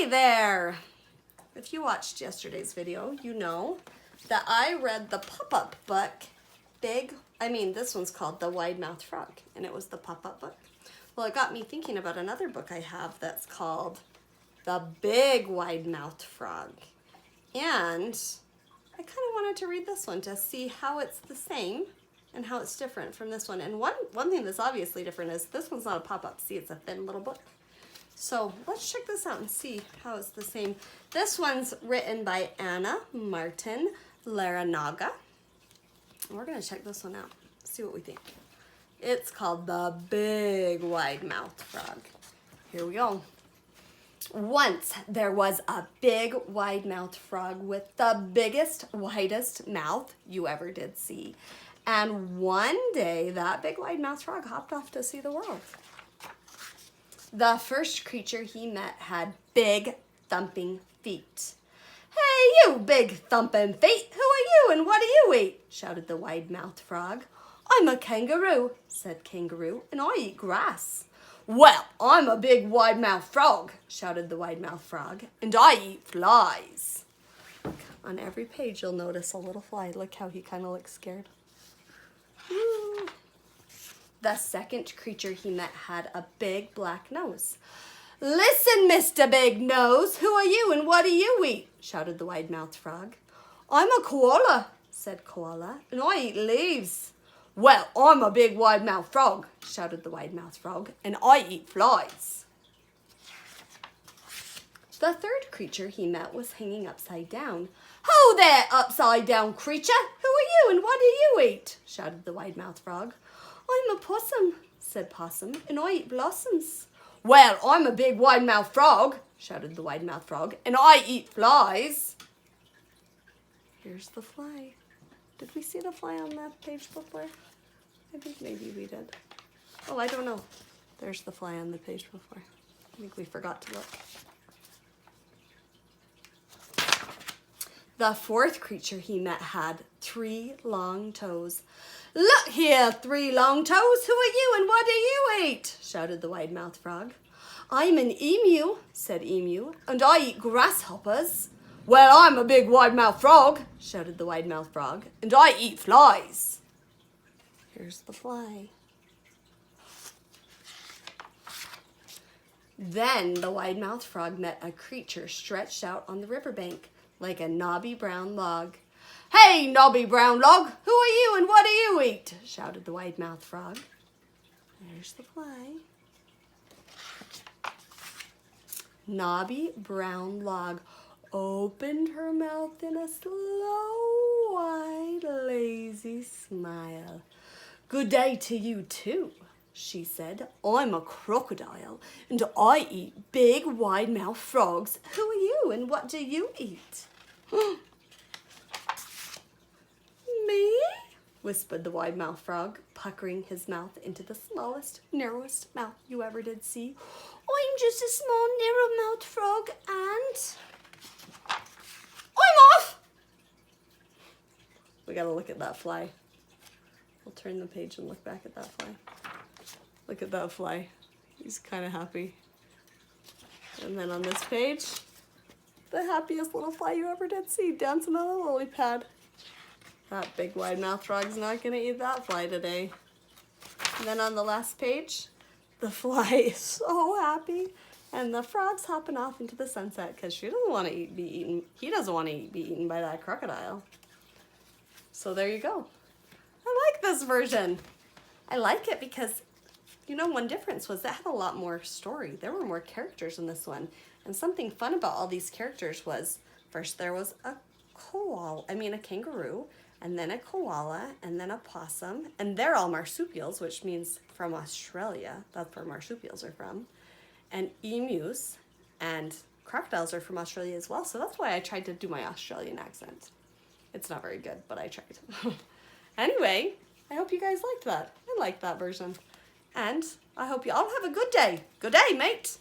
there! If you watched yesterday's video, you know that I read the pop-up book, this one's called The Wide-Mouthed Frog, and it was the pop-up book. Well, it got me thinking about another book I have that's called The Big Wide-Mouthed Frog. And I kind of wanted to read this one to see how it's the same and how it's different from this one. And one thing that's obviously different is this one's not a pop-up. See, it's a thin little book. So let's check this out and see how it's the same. This one's written by Anna Martin Laranaga. We're going to check this one out, see what we think. It's called The Big Wide-Mouthed Frog. Here we go. Once there was a big wide-mouthed frog with the biggest, widest mouth you ever did see. And one day that big wide-mouthed frog hopped off to see the world. The first creature he met had big thumping feet. "Hey, you big thumping feet, who are you and what do you eat?" shouted the wide-mouthed frog. "I'm a kangaroo," said Kangaroo, "and I eat grass." "Well, I'm a big wide-mouthed frog," shouted the wide-mouthed frog, "and I eat flies." On every page you'll notice a little fly. Look how he kind of looks scared. Ooh. The second creature he met had a big black nose. "Listen, Mr. Big Nose, who are you and what do you eat?" shouted the wide-mouthed frog. "I'm a koala," said Koala, "and I eat leaves." "Well, I'm a big wide-mouthed frog," shouted the wide-mouthed frog, "and I eat flies." The third creature he met was hanging upside down. "Ho there, upside-down creature! Who are you and what do you eat?" shouted the wide-mouthed frog. "I'm a possum," said Possum, "and I eat blossoms." "Well, I'm a big wide-mouthed frog," shouted the wide-mouthed frog, "and I eat flies." Here's the fly. Did we see the fly on that page before? I think maybe we did. Oh, I don't know. There's the fly on the page before. I think we forgot to look. The fourth creature he met had 3 long toes. "Look here, 3 long toes, who are you and what do you eat?" shouted the wide-mouthed frog. "I'm an emu," said Emu, "and I eat grasshoppers." "Well, I'm a big wide-mouthed frog," shouted the wide-mouthed frog, "and I eat flies." Here's the fly. Then the wide-mouthed frog met a creature stretched out on the riverbank like a knobby brown log. "Hey, knobby brown log, who are you and what do you eat?" shouted the wide-mouthed frog. There's the fly. Knobby brown log opened her mouth in a slow, wide, lazy smile. "Good day to you too," she said. "I'm a crocodile and I eat big wide-mouthed frogs. Who are you and what do you eat?" "Me?" whispered the wide-mouthed frog, puckering his mouth into the smallest, narrowest mouth you ever did see. "I'm just a small, narrow-mouthed frog and I'm off!" We gotta look at that fly. We'll turn the page and look back at that fly. Look at that fly. He's kind of happy. And then on this page, the happiest little fly you ever did see, dancing on a lily pad. That big wide-mouthed frog's not gonna eat that fly today. And then on the last page, the fly is so happy, and the frog's hopping off into the sunset because she doesn't want to be eaten. He doesn't want to be eaten by that crocodile. So there you go. I like this version. I like it because, you know, one difference was it had a lot more story. There were more characters in this one. And something fun about all these characters was, first there was a kangaroo, and then a koala, and then a possum, and they're all marsupials, which means from Australia. That's where marsupials are from. And emus and crocodiles are from Australia as well, so that's why I tried to do my Australian accent. It's not very good, but I tried. Anyway, I hope you guys liked that. I liked that version. And I hope you all have a good day. Good day, mate.